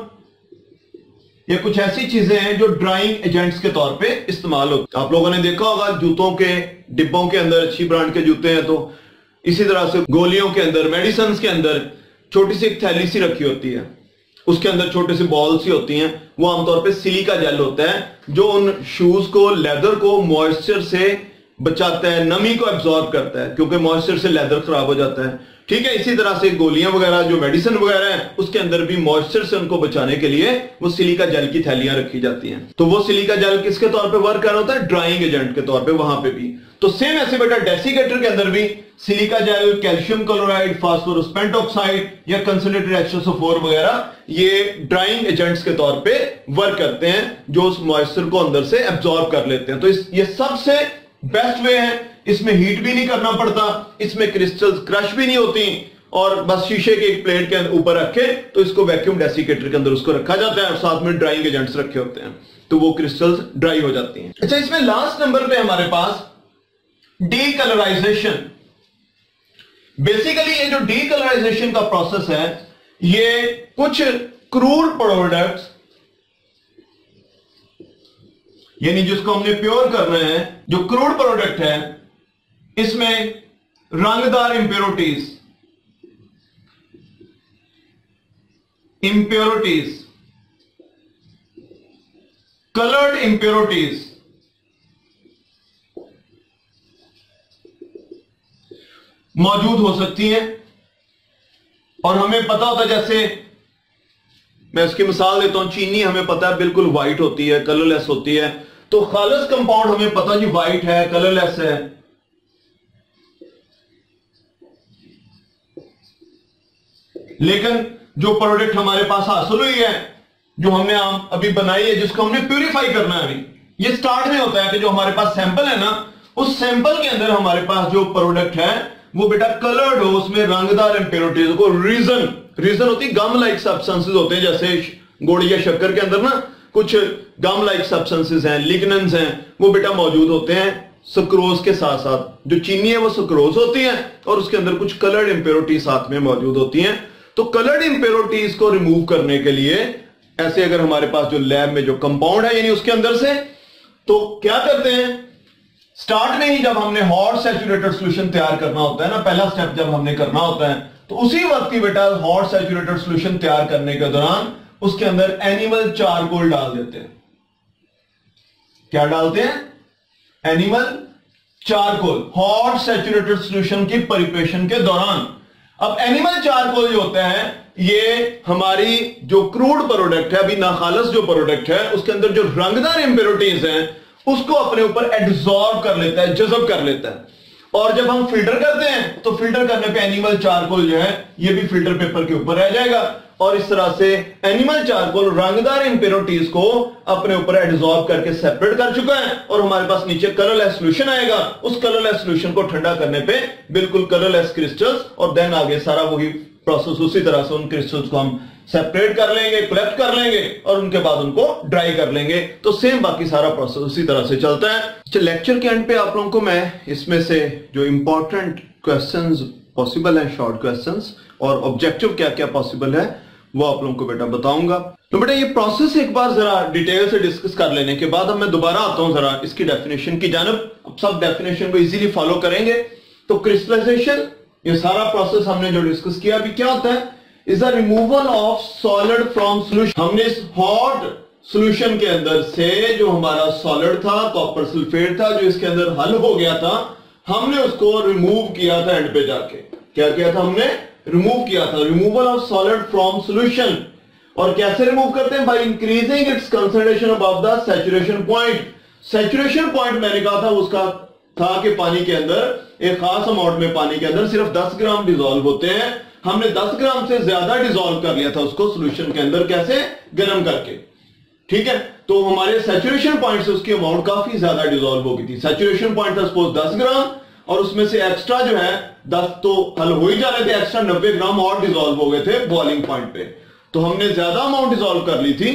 ये कुछ ऐसी चीजें हैं जो ड्राइंग एजेंट्स के तौर पे इस्तेमाल होती है। आप लोगों ने देखा होगा जूतों के डिब्बों के अंदर, अच्छी ब्रांड के जूते हैं तो इसी तरह से गोलियों के अंदर, मेडिसिन के अंदर छोटी सी एक थैली सी रखी होती है, उसके अंदर छोटे से बॉल सी होती हैं, वो आमतौर पे सिलिका जेल होता है जो उन शूज को, लेदर को मॉइस्चर से बचाता है, नमी को एब्जॉर्ब करता है, क्योंकि मॉइस्चर से लेदर खराब हो जाता है। ठीक है, इसी तरह से गोलियां वगैरह जो मेडिसिन वगैरह है उसके अंदर भी मॉइस्चर से उनको बचाने के लिए वो सिलिका जेल की थैलियां रखी जाती हैं। तो वो सिलिका जेल किसके तौर पे वर्क कर रहा होता है? ड्राइंग एजेंट के तौर पे वहां पे भी। तो सेम ऐसे बेटा डेसिकेटर के अंदर भी silica gel, calcium chloride, phosphorus pentoxide या कंसंट्रेटेड H2SO4 वगैरह ये ड्राइंग एजेंट्स के तौर पे वर्क करते हैं जो उस मॉइस्चर को अंदर से एब्जॉर्ब कर लेते हैं। तो ये सबसे बेस्ट वे है, इसमें हीट भी नहीं करना पड़ता, इसमें क्रिस्टल्स क्रश भी नहीं होती, और बस शीशे के एक प्लेट के ऊपर रखे तो इसको वैक्यूम डेसिकेटर के अंदर उसको रखा जाता है और साथ में ड्राइंग एजेंट्स रखे होते हैं, तो वो क्रिस्टल्स ड्राई हो जाती हैं। अच्छा, इसमें लास्ट नंबर पे हमारे पास डीकलराइजेशन। बेसिकली ये जो डीकलराइजेशन का प्रोसेस है, ये कुछ क्रूड प्रोडक्ट्स यानी जिसको हमने प्योर करना है, जो क्रूड प्रोडक्ट है, इसमें रंगदार इंप्योरिटीज कलर्ड इंप्योरिटीज मौजूद हो सकती हैं। और हमें पता होता है, जैसे मैं इसकी मिसाल देता हूं, चीनी हमें पता है बिल्कुल व्हाइट होती है, कलरलेस होती है, तो खालिस कंपाउंड हमें पता जी व्हाइट है, कलरलेस है। लेकिन जो प्रोडक्ट हमारे पास हासिल हुई है, जो हमने अभी बनाई है, जिसको हमने प्यूरिफाई करना है, अभी ये स्टार्ट में होता है कि जो हमारे पास सैंपल है ना, उस सैंपल के अंदर हमारे पास जो प्रोडक्ट है वो बेटा कलर्ड हो, उसमें रंगदार इंप्योरिटीज को, रीजन होती गम लाइक सब्सटेंसेस होते हैं, जैसे गुड़ या शक्कर के अंदर ना कुछ गम लाइक सब्सटेंसेस हैं, लिग्नेंस हैं, वो बेटा मौजूद होते हैं सुक्रोज के साथ साथ। जो चीनी है वो सुक्रोज होती है और उसके अंदर कुछ कलर्ड इंप्योरिटीज साथ में मौजूद होती हैं। तो कलर्ड इंप्योरिटीज को रिमूव करने के लिए ऐसे अगर हमारे पास जो लैब में जो कंपाउंड है यानी उसके अंदर से, तो क्या करते हैं, स्टार्ट में ही जब हमने हॉट सैचुरेटेड सॉल्यूशन तैयार करना होता है ना, पहला स्टेप जब हमने करना होता है, तो उसी वक्त ही बेटा हॉट सैचुरेटेड सॉल्यूशन तैयार करने के दौरान उसके अंदर एनिमल चारकोल डाल देते हैं। क्या डालते हैं? Animal charcoal, hot saturated solution की प्रिपरेशन के दौरान। अब एनिमल चारकोल जो होता है, ये हमारी जो क्रूड प्रोडक्ट है, अभी नाखालस जो प्रोडक्ट है, उसके अंदर जो रंगदार इंप्योरिटीज हैं उसको अपने ऊपर एब्जॉर्ब कर लेता है, जज़ब कर लेता है। और जब हम फिल्टर करते हैं तो फिल्टर करने पे एनिमल चारकोल जो है ये भी फिल्टर पेपर के ऊपर रह जाएगा, और इस तरह से एनिमल चारकोल रंगदार इंप्योरिटीज को अपने ऊपर एब्जॉर्ब करके सेपरेट कर चुका है, और हमारे पास नीचे कलरलेस सॉल्यूशन आएगा। उस कलरलेस सॉल्यूशन को ठंडा करने पे बिल्कुल कलरलेस क्रिस्टल्स, और देन आगे सारा वही प्रोसेस, उसी तरह से उन क्रिस्टल्स को हम सेपरेट कर लेंगे, कलेक्ट कर लेंगे और उनके बाद उनको ड्राई कर लेंगे। तो सेम बाकी सारा प्रोसेस उसी तरह से चलता है। लेक्चर के एंड पे आप लोगों को मैं इसमें से जो इंपॉर्टेंट क्वेश्चंस पॉसिबल हैं, शॉर्ट क्वेश्चंस, और ऑब्जेक्टिव क्या क्या पॉसिबल है वो आप लोगों को बेटा बताऊंगा। तो बेटा ये प्रोसेस एक बार जरा डिटेल से डिस्कस कर लेने के बाद अब मैं दोबारा आता हूं जरा इसकी डेफिनेशन की जानब। अब सब डेफिनेशन को इजीली फॉलो करेंगे। तो क्रिस्टलाइजेशन, ये सारा प्रोसेस हमने जो डिस्कस किया, अभी क्या होता है, is the removal of solid from solution. हमने इस हॉट सॉल्यूशन के अंदर से जो हमारा सॉलिड था, कॉपर सल्फेट था, जो इसके अंदर हल हो गया था, हमने उसको रिमूव किया था एंड पे जाके। क्या किया था हमने? रिमूव किया था। Removal of solid from solution. और कैसे रिमूव करते हैं? By increasing its concentration above the saturation point. Saturation point मैंने कहा था उसका था कि पानी के अंदर एक खास अमाउंट में पानी के अंदर सिर्फ 10 ग्राम डिसॉल्व होते हैं। हमने 10 ग्राम से ज्यादा डिसॉल्व कर लिया था उसको सॉल्यूशन के अंदर, कैसे? गर्म करके। ठीक है, तो हमारे सैचुरेशन पॉइंट से उसकी अमाउंट काफी ज्यादा डिसॉल्व हो गई थी। सैचुरेशन पॉइंट था सपोज 10 ग्राम, और उसमें से एक्स्ट्रा जो है 10 तो हल हो ही जा रहे थे, एक्स्ट्रा 90 ग्राम और डिसॉल्व हो गए थे बॉइलिंग पॉइंट पे। तो हमने ज्यादा अमाउंट डिसॉल्व कर ली थी,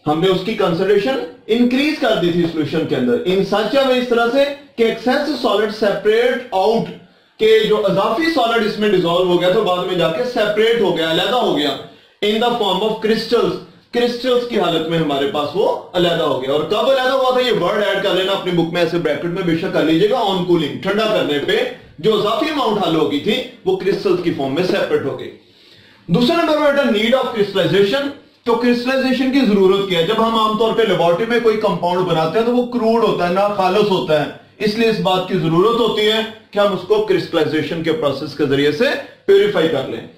हमने उसकी कंसंट्रेशन इंक्रीज कर दी थी सॉल्यूशन के अंदर इन सच वे, इस तरह से कि एक्सेस सॉलिड सेपरेट आउट, के जो अजाफी सॉलिड इसमें डिसॉल्व हो गया तो बाद में जाके सेपरेट हो गया, अलग हो गया in the form of crystals. Crystals की हालत में हमारे पास वो अलग हो गया। और कब अलग हुआ था, ये वर्ड ऐड कर लेना अपनी बुक में, ऐसे ब्रैकेट में बेशक कर लीजिएगा। ऑन कूलिंग, ठंडा करने पे जो अजाफी अमाउंट हल हो गई थी वो क्रिस्टल्स की फॉर्म में सेपरेट हो गई। दूसरा नंबर बेटा नीड ऑफ क्रिस्टलाइजेशन। तो क्रिस्टलाइजेशन की जरूरत क्या है? जब हम आमतौर पे लेबोरेटरी में कोई कंपाउंड बनाते हैं तो वो क्रूड होता है, ना खालस होता है, इसलिए इस बात की जरूरत होती है कि हम उसको क्रिस्टलाइजेशन के प्रोसेस के जरिए से प्यूरिफाई कर लें।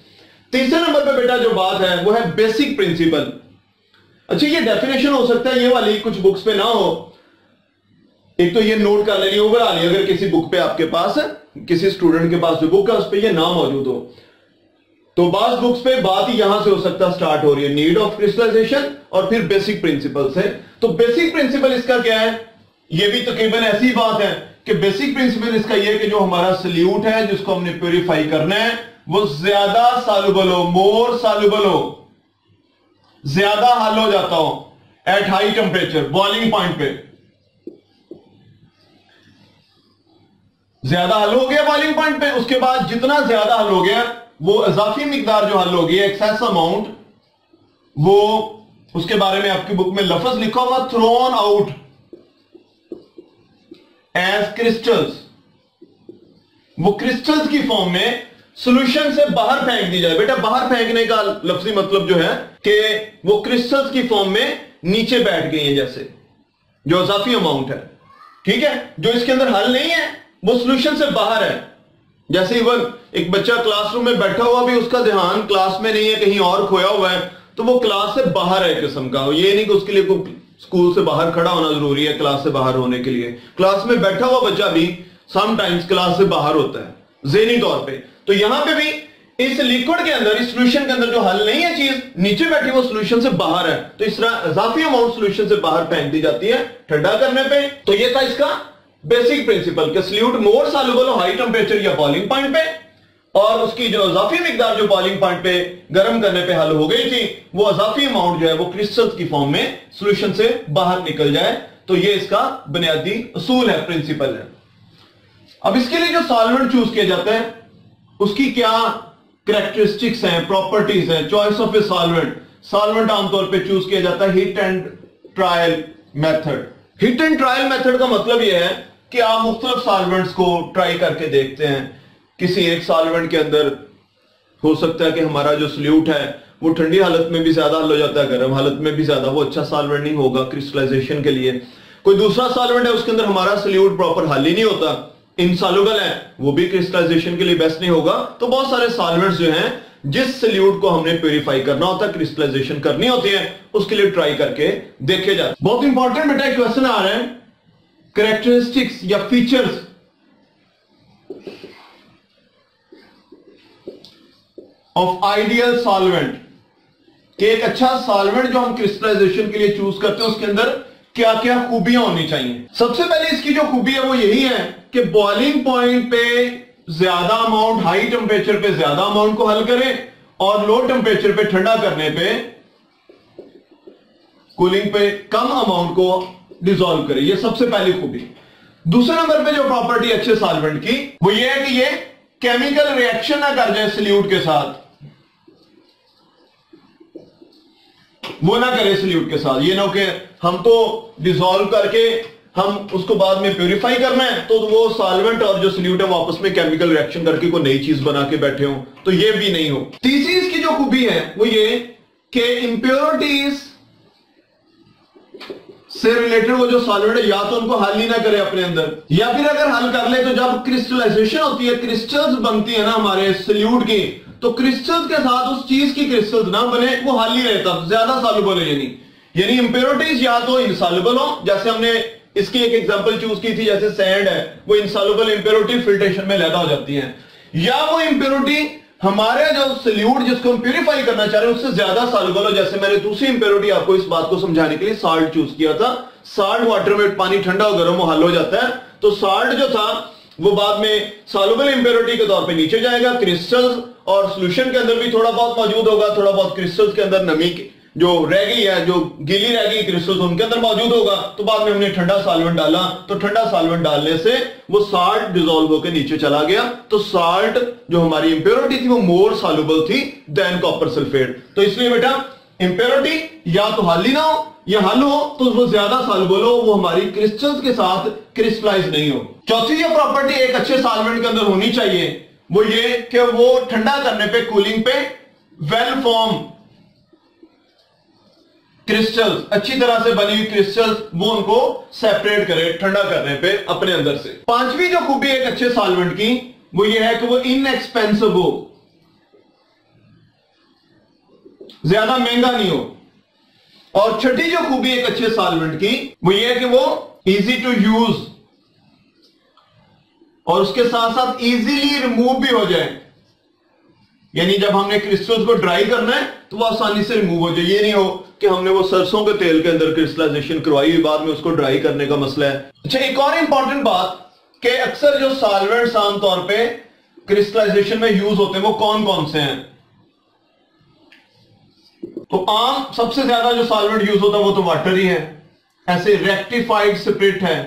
तीसरे नंबर पे बेटा जो बात है वो है बेसिक प्रिंसिपल। अच्छा, ये डेफिनेशन हो सकता है ये वाली कुछ बुक्स पे ना हो, एक तो ये नोट कर लेनी ओवरऑल, अगर किसी बुक पे आपके पास है, किसी स्टूडेंट के पास जो बुक है उस पे ये ना मौजूद हो, तो बास बुक्स पे बात ही यहां से हो सकता स्टार्ट हो रही है, नीड ऑफ क्रिस्टलाइजेशन और फिर बेसिक प्रिंसिपल से। तो बेसिक प्रिंसिपल इसका क्या है? ये भी तकरीबन ऐसी बात है कि बेसिक प्रिंसिपल इसका यह है कि जो हमारा सल्यूट है जिसको हमने प्यूरिफाई करना है वो ज्यादा सॉल्युबल हो, मोर सॉल्युबल हो, ज्यादा हल हो जाता हो at high temperature, boiling point पे ज्यादा हल हो गया बॉइलिंग पॉइंट पे। उसके बाद जितना ज्यादा हल हो गया वो इजाफी मिकदार जो हल होगी, एक्सेस अमाउंट, वो उसके बारे में आपकी बुक में लफ्ज लिखा होगा, थ्रोन आउट एज क्रिस्टल्स, वो क्रिस्टल्स की फॉर्म में सॉल्यूशन से बाहर फेंक दी जाए। बेटा बाहर फेंकने का लफ्जी मतलब जो है कि वो क्रिस्टल्स की फॉर्म में नीचे बैठ गई है, जैसे जो इजाफी अमाउंट है, ठीक है, जो इसके अंदर हल नहीं है वो सॉल्यूशन से बाहर है। जैसे इवन एक बच्चा क्लासरूम में बैठा हुआ भी उसका ध्यान क्लास में नहीं है, कहीं और खोया हुआ है, तो वो क्लास से बाहर है किस्म का। ये नहीं कि उसके लिए कोई स्कूल से बाहर खड़ा होना जरूरी है क्लास से बाहर होने के लिए, क्लास में बैठा हुआ बच्चा भी समटाइम्स क्लास से बाहर होता है ज़हनी तौर पे। तो यहां पे भी इस लिक्विड के अंदर, इस सॉल्यूशन के अंदर जो हल नहीं है चीज नीचे बैठी वो सॉल्यूशन से बाहर है, तो इस तरह इजाफी अमाउंट सॉल्यूशन से बाहर फेंक दी जाती है ठंडा करने पे। तो ये था इसका बेसिक प्रिंसिपल कि सॉल्यूट मोर सॉल्युबल हो हाई टेंपरेचर या बॉइलिंग पॉइंट पे, और उसकी जो इजाफी मिकदार जो बॉइलिंग पॉइंट पे गर्म करने पे हल हो गई थी वो इजाफी अमाउंट जो है वो क्रिस्टल्स की फॉर्म में सॉल्यूशन से बाहर निकल जाए। तो ये इसका बुनियादी उसूल है, प्रिंसिपल है। अब इसके लिए जो सॉल्वेंट चूज किया जाता है उसकी क्या कैरेक्टरिस्टिक्स हैं, प्रॉपर्टीज हैं, choice of a solvent. Solvent आमतौर पे चूज किया जाता है hit and trial method. Hit and trial method का मतलब यह है कि आप मुख्तलिफ सॉल्वेंट्स को ट्राई करके देखते हैं। किसी एक सॉल्वेंट के अंदर हो सकता है कि हमारा जो सॉल्यूट है वो ठंडी हालत में भी ज्यादा हल हो जाता है, गर्म हालत में भी ज्यादा, वो अच्छा सॉल्वेंट नहीं होगा क्रिस्टलाइजेशन के लिए। कोई दूसरा सॉल्वेंट है उसके अंदर हमारा सॉल्यूट प्रॉपर हल ही नहीं होता, इनसॉल्युबल है, वो भी क्रिस्टलाइजेशन के लिए बेस्ट नहीं होगा। तो बहुत सारे सॉल्वेंट्स जो हैं जिस सॉल्यूट को हमने प्यूरिफाई करना होता है, क्रिस्टलाइजेशन करनी होती है, उसके लिए ट्राई करके देखे जाते। बहुत इंपॉर्टेंट बेटा क्वेश्चन आ रहे हैं, कैरेक्टरिस्टिक्स या फीचर्स ऑफ आइडियल सॉल्वेंट, कि एक अच्छा सॉल्वेंट जो हम क्रिस्टलाइजेशन के लिए चूज करते हैं उसके अंदर क्या क्या खूबियां होनी चाहिए। सबसे पहले इसकी जो खूबी है वो यही है कि बॉइलिंग पॉइंट पे ज्यादा अमाउंट, हाई टेम्परेचर पे ज्यादा अमाउंट को हल करें और लो टेम्परेचर पे ठंडा करने पे, कूलिंग पे कम अमाउंट को डिसॉल्व करें। ये सबसे पहली खूबी। दूसरे नंबर पे जो प्रॉपर्टी अच्छे सॉल्वेंट की वो ये है कि ये केमिकल रिएक्शन ना कर जाए सॉल्यूट के साथ, वो ना करे सॉल्यूट के साथ। ये ना कि हम तो डिसॉल्व करके हम उसको बाद में प्यूरिफाई करना है तो वो सॉल्वेंट और जो सॉल्यूट है वो आपस में केमिकल रिएक्शन करके कोई नई चीज बना के बैठे हो, तो ये भी नहीं हो। तीसरी इसकी जो खूबी है वो ये कि इंप्योरिटीज से रिलेटेड वो जो सॉल्वेंट है या तो उनको हल ही ना करे अपने अंदर, या फिर अगर हल कर ले तो जब क्रिस्टलाइजेशन होती है, क्रिस्टल्स बनती है ना हमारे सॉल्यूट की, तो क्रिस्टल्स के साथ उस चीज की क्रिस्टल्स ना बने, वो हल ही रहता, ज्यादा सॉल्युबल है। यानी इंप्योरिटीज या तो इनसॉल्युबल हो, जैसे हमने इसकी एक एग्जांपल चूज की थी, जैसे सैंड है वो इनसॉल्युबल इंप्योरिटी फिल्ट्रेशन में लैदा हो जाती है, या वो इंप्योरिटी हमारे जो सॉल्यूट जिसको हम प्यूरिफाई करना चाह रहे हैं उससे ज्यादा सॉल्युबल हो। जैसे मैंने दूसरी इंप्योरिटी आपको इस बात को समझाने के लिए साल्ट चूज किया था। साल्ट वाटर में पानी ठंडा और गर्म हल हो जाता है, तो साल्ट जो था वो बाद में सॉल्युबल इंप्योरिटी के तौर पे नीचे जाएगा, क्रिस्टल्स और सॉल्यूशन के अंदर भी थोड़ा बहुत मौजूद होगा, थोड़ा बहुत क्रिस्टल्स के अंदर नमी जो रह गई है, जो गीली रह गई क्रिस्टल्स उनके अंदर मौजूद होगा। तो बाद में हमने ठंडा सॉल्वेंट डाला, तो ठंडा सॉल्वेंट डालने से वो साल्ट डिसॉल्व होकर नीचे चला गया, तो साल्ट जो हमारी इंप्योरिटी थी वो मोर सॉल्युबल थी देन कॉपर सल्फेट। तो इसलिए बेटा इंप्योरिटी या तो हल ही ना हो, या हल हो तो वो ज्यादा सॉल्युबल हो, वो हमारी क्रिस्टल्स के साथ क्रिस्टलाइज नहीं हो। चौथी जो प्रॉपर्टी एक अच्छे सॉल्वेंट के अंदर होनी चाहिए वो ये कि वो ठंडा करने पे, कूलिंग पे वेल फॉर्म क्रिस्टल्स, अच्छी तरह से बनी हुई क्रिस्टल्स, वो उनको सेपरेट करे ठंडा करने पे अपने अंदर से। पांचवी जो खूबी एक अच्छे सॉल्वेंट की वो ये है कि वो इनएक्सपेंसिव हो, ज्यादा महंगा नहीं हो। और छठी जो खूबी एक अच्छे सॉल्वेंट की वो ये है कि वो इजी टू यूज और उसके साथ साथ इजीली रिमूव भी हो जाए। यानी जब हमने क्रिस्टल्स को ड्राई करना है तो वो आसानी से रिमूव हो जाए। ये नहीं हो कि हमने वो सरसों के तेल के अंदर क्रिस्टलाइजेशन करवाई हुई, बाद में उसको ड्राई करने का मसला है। अच्छा, एक और इंपॉर्टेंट बात कि अक्सर जो सॉल्वेंट्स आमतौर पे क्रिस्टलाइजेशन में यूज होते हैं वो कौन कौन से हैं? तो आम सबसे ज्यादा जो सॉल्वेंट यूज होता है वो तो वाटर ही है। ऐसे रेक्टिफाइड स्पिरिट है,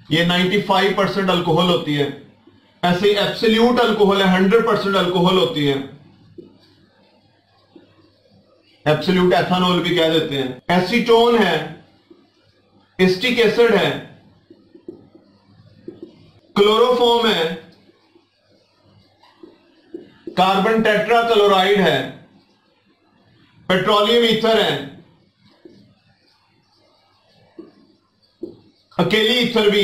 ये 95% अल्कोहल होती है। ऐसे एब्सोल्यूट अल्कोहल है, 100% अल्कोहल होती है, एब्सोल्यूट एथानॉल भी कह देते हैं। एसीटोन है, एस्टिक एसिड है, क्लोरोफॉर्म है, कार्बन टेट्राक्लोराइड है, पेट्रोलियम ईथर है, अकेली ईथर भी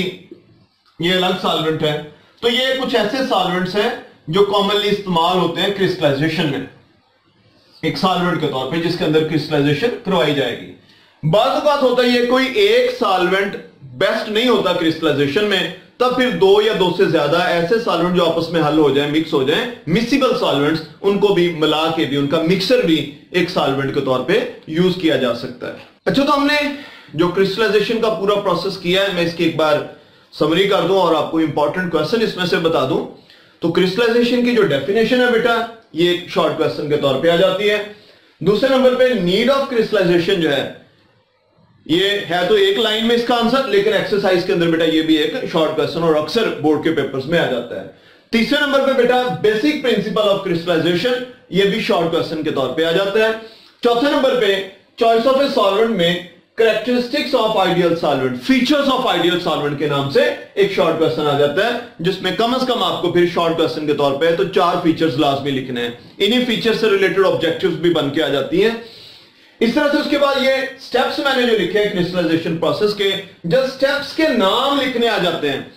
ये अलग सॉल्वेंट है। तो ये कुछ ऐसे सॉल्वेंट्स हैं जो कॉमनली इस्तेमाल होते हैं क्रिस्टलाइजेशन में एक सॉल्वेंट के तौर पे, जिसके अंदर क्रिस्टलाइजेशन करवाई जाएगी। बात होता है ये कोई एक सॉल्वेंट बेस्ट नहीं होता क्रिस्टलाइजेशन में, तब फिर दो या दो से ज्यादा ऐसे सॉल्वेंट जो आपस में हल हो जाए, मिक्स हो जाए, मिक्सिबल सॉल्वेंट्स, उनको भी मिला के भी उनका मिक्सर भी एक सॉल्वेंट के तौर पे यूज किया जा सकता है। अच्छा, तो हमने जो क्रिस्टलाइजेशन का पूरा प्रोसेस किया है, मैं इसकी एक बार समरी कर दूं और आपको इंपॉर्टेंट क्वेश्चन इसमें से बता दूं। तो क्रिस्टलाइजेशन की जो डेफिनेशन है बेटा, ये एक शॉर्ट क्वेश्चन के तौर पे आ जाती है। दूसरे नंबर पे नीड ऑफ क्रिस्टलाइजेशन जो है, ये है तो एक लाइन में इसका आंसर, लेकिन एक्सरसाइज के अंदर बेटा ये भी एक शॉर्ट क्वेश्चन और अक्सर बोर्ड के पेपर्स में आ जाता है। तीसरे नंबर पे बेटा बेसिक प्रिंसिपल ऑफ क्रिस्टलाइजेशन, ये भी शॉर्ट क्वेश्चन के तौर पे आ जाता है। चौथे नंबर पे चॉइस ऑफ ए सॉल्वेंट में characteristics of ideal solvent, features of ideal solvent के नाम से एक शॉर्ट क्वेश्चन आ जाता है, जिसमें कम से कम आपको फिर शॉर्ट क्वेश्चन के तौर पे तो 4 फीचर्स लाजमी लिखने हैं। इन्हीं फीचर्स से रिलेटेड ऑब्जेक्टिव्स भी बन के आ जाती हैं। इस तरह से उसके बाद ये स्टेप्स मैंने जो लिखे हैं क्रिस्टलाइजेशन प्रोसेस के, जब स्टेप्स के नाम लिखने आ जाते हैं,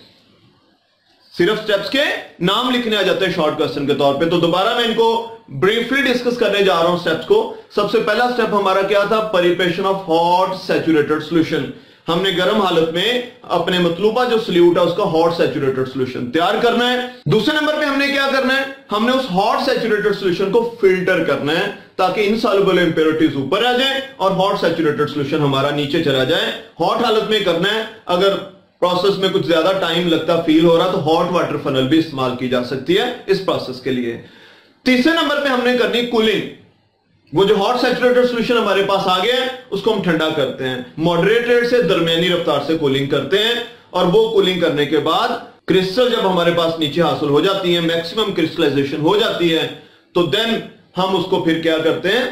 सिर्फ स्टेप्स के नाम लिखने आ जाते हैं शॉर्ट क्वेश्चन के तौर पे, तो दोबारा मैं इनको ब्रीफली डिस्कस करने जा रहा हूं स्टेप्स को। सबसे पहला स्टेप हमारा क्या था? Preparation of hot saturated solution. हमने गर्म हालत में अपने मतलूबा जो सॉल्यूट है उसका हॉट सैचुरेटेड सॉल्यूशन तैयार करना है। दूसरे नंबर पे हमने क्या करना है? हमने उस हॉट सैचुरेटेड सॉल्यूशन को फिल्टर करना है ताकि इनसॉल्युबल इंप्योरिटीज ऊपर आ जाए और हॉट सैचुरेटेड सॉल्यूशन हमारा नीचे चला जाए। हॉट हालत में करना है। अगर प्रोसेस में कुछ ज्यादा टाइम लगता फील हो रहा तो हॉट वाटर फनल भी इस्तेमाल की जा सकती है इस प्रोसेस के लिए। तीसरे नंबर पे हमने करनी कूलिंग। वो जो हॉट सैचुरेटेड सॉल्यूशन हमारे पास आ गया है उसको हम ठंडा करते हैं, मॉडरेट रेट से दरमियानी रफ्तार से कूलिंग करते हैं, और वो कूलिंग करने के बाद क्रिस्टल जब हमारे पास नीचे हासिल हो जाती है, मैक्सिमम क्रिस्टलाइजेशन हो जाती है, तो देन हम उसको फिर क्या करते हैं?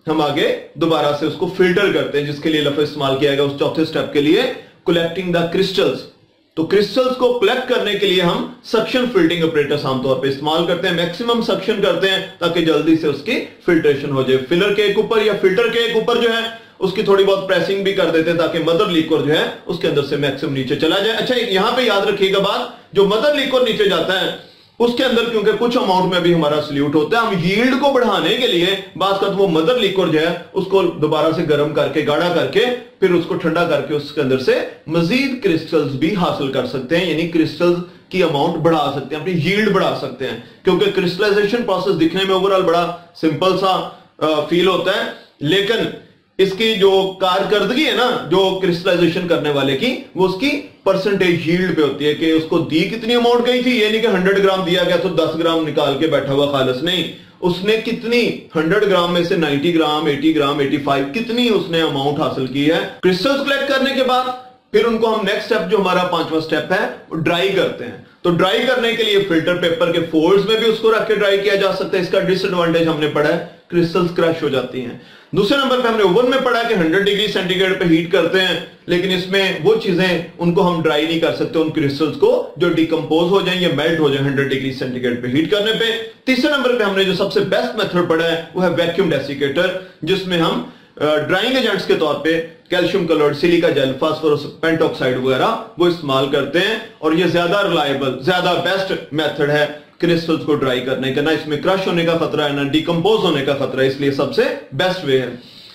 हम आगे दोबारा से उसको फिल्टर करते हैं, जिसके लिए लफ्ज इस्तेमाल किया गया उस चौथे स्टेप के लिए, कलेक्टिंग द क्रिस्टल्स। तो क्रिस्टल्स को कलेक्ट करने के लिए हम सक्शन फिल्टरिंग ऑपरेटर्स आमतौर पे इस्तेमाल करते हैं, मैक्सिमम सक्शन करते हैं ताकि जल्दी से उसकी फिल्ट्रेशन हो जाए। फिलर के एक ऊपर या फिल्टर के एक ऊपर जो है उसकी थोड़ी बहुत प्रेसिंग भी कर देते हैं ताकि मदर लिक्विड जो है उसके अंदर से मैक्सिमम नीचे चला जाए। अच्छा, यहां पे याद रखिएगा बात, जो मदर लिक्विड नीचे जाता है उसके अंदर क्योंकि कुछ अमाउंट में भी हमारा सॉल्यूट होता है, हम यील्ड को बढ़ाने के लिए बात करते वो मदर लिक्विड जो है उसको दोबारा से गर्म करके गाढ़ा करके फिर उसको ठंडा करके उसके अंदर से मजीद क्रिस्टल्स भी हासिल कर सकते हैं, यानी क्रिस्टल्स की अमाउंट बढ़ा सकते हैं, अपनी यील्ड बढ़ा सकते हैं। क्योंकि क्रिस्टलाइजेशन प्रोसेस दिखने में ओवरऑल बड़ा सिंपल सा फील होता है, लेकिन इसकी जो कारकर्दगी है ना जो क्रिस्टलाइजेशन करने वाले की, वो उसकी परसेंटेज यील्ड पे होती है कि उसको दी कितनी अमाउंट गई थी। ये नहीं कि 100 ग्राम दिया गया तो 10 ग्राम निकाल के बैठा हुआ खालस, नहीं, उसने कितनी 100 ग्राम में से 90 ग्राम 80 ग्राम 85 कितनी उसने अमाउंट हासिल की है। क्रिस्टल्स कलेक्ट करने के बाद फिर उनको हम नेक्स्ट स्टेप जो हमारा 5वां स्टेप है वो ड्राई करते हैं। तो ड्राई करने के लिए फिल्टर पेपर के फोल्ड्स में भी उसको रख के ड्राई किया जा सकता है। इसका डिसएडवांटेज हमने पढ़ा है, क्रिस्टल्स क्रश हो जाती हैं। दूसरे नंबर पे हमने ओवन में पढ़ा कि 100 डिग्री सेंटीग्रेड पे हीट करते हैं, लेकिन इसमें वो चीजें उनको हम ड्राई नहीं कर सकते, उन क्रिस्टल्स को जो डिकम्पोज हो जाएं या मेल्ट हो जाएं 100 डिग्री सेंटीग्रेड पे हीट करने पे। तीसरे नंबर पे हमने जो सबसे बेस्ट मेथड पढ़ा है वो है वैक्यूम डेसिकेटर, जिसमें हम ड्राइंग एजेंट्स के तौर पे calcium coloured silica gel, phosphorus pentoxide वगैरह वो इस्तेमाल करते हैं, और ये ज्यादा रिलायबल, ज्यादा बेस्ट मेथड है क्रिस्टल्स को ड्राई करने का। ना इसमें क्रश होने का खतरा है, ना डिकम्पोज होने का खतरा है, इसलिए सबसे बेस्ट वे है।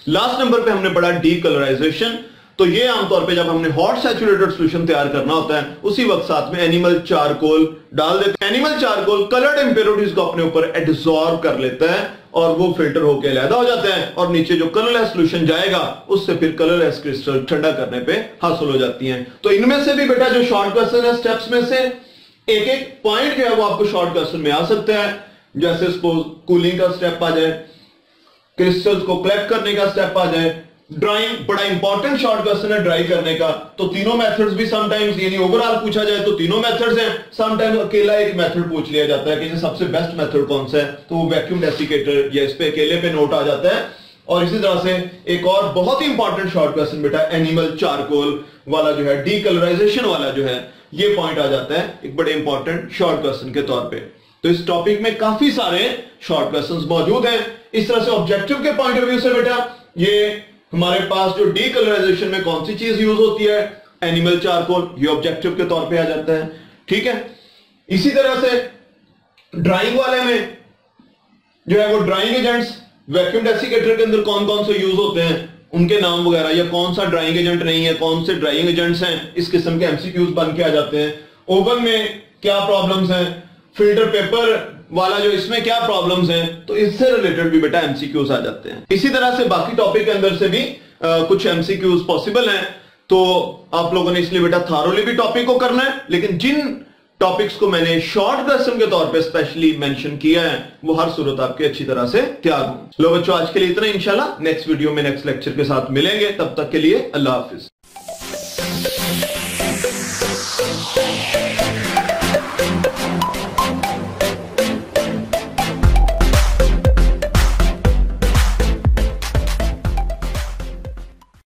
लास्ट नंबर पे हमने पढ़ा डीकलराइजेशन। तो ये आमतौर पे जब हमने हॉट सैचुरेटेड सॉल्यूशन तैयार करना होता है, उसी वक्त साथ में एनिमल चारकोल डाल देते हैं। एनिमल चारकोल कलर्ड इंप्योरिटीज को अपने ऊपर एब्सॉर्ब कर लेता है और वो फिल्टर होकर अलग हो जाते हैं, और नीचे जो कलरलेस सॉल्यूशन जाएगा उससे फिर कलरलेस क्रिस्टल ठंडा करने पे हासिल हो जाती हैं। तो इनमें से भी बेटा जो शॉर्ट क्वेश्चन है स्टेप्स में से एक एक पॉइंट जो है वो आपको शॉर्ट क्वेश्चन में आ सकते हैं। जैसे सपोज कूलिंग का स्टेप आ जाए, क्रिस्टल्स को कलेक्ट करने का स्टेप आ जाए, ड्राइंग बड़ा इंपॉर्टेंट शॉर्ट क्वेश्चन है ड्राई करने का, तो तीनों मेथड्स भी समटाइम्स यानी ओवरऑल पूछा जाए तो तीनों मेथड्स हैं, समटाइम्स अकेला एक मेथड पूछ लिया जाता है कि सबसे बेस्ट मेथड कौन सा है, तो वो वैक्यूम डेसिकेटर या इस पे अकेले पे नोट आ जाता है। और इसी तरह से एक और बहुत ही इंपॉर्टेंट शॉर्ट क्वेश्चन बेटा एनिमल चारकोल वाला जो है, डीकलराइजेशन वाला जो है, ये पॉइंट आ जाता है एक बड़े इंपॉर्टेंट शॉर्ट क्वेश्चन के तौर पे। तो इस टॉपिक में काफी सारे शॉर्ट क्वेश्चंस मौजूद हैं। इस तरह से ऑब्जेक्टिव के पॉइंट ऑफ व्यू से बेटा ये हमारे पास जो डीकलराइजेशन में कौन सी चीज यूज होती है, एनिमल चारकोल, ये ऑब्जेक्टिव के तौर पे आ जाता है, ठीक है। इसी तरह से ड्राइंग वाले में जो है वो ड्राइंग एजेंट्स वैक्यूम डेसिकेटर के अंदर कौन कौन से यूज होते हैं, उनके नाम वगैरह, या कौन सा ड्राइंग एजेंट नहीं है, कौन से ड्राइंग एजेंट्स हैं, इस किस्म के एमसीक्यूज बन के आ जाते हैं। ओवन में क्या प्रॉब्लम्स हैं, फिल्टर पेपर वाला जो इसमें क्या प्रॉब्लम्स हैं, तो इससे रिलेटेड भी बेटा एमसीक्यूज आ जाते हैं। इसी तरह से बाकी टॉपिक के अंदर से भी कुछ एमसीक्यूज पॉसिबल हैं, तो आप लोगों ने इसलिए बेटा थारोली भी टॉपिक को करना है, लेकिन जिन टॉपिक्स को मैंने शॉर्ट क्वेश्चन के तौर पे स्पेशली मेंशन किया है वो हर सूरत आपके अच्छी तरह से तैयार हो। लो बच्चों, आज के लिए इतना, इंशाल्लाह नेक्स्ट वीडियो में नेक्स्ट लेक्चर के साथ मिलेंगे। तब तक के लिए अल्लाह हाफिज।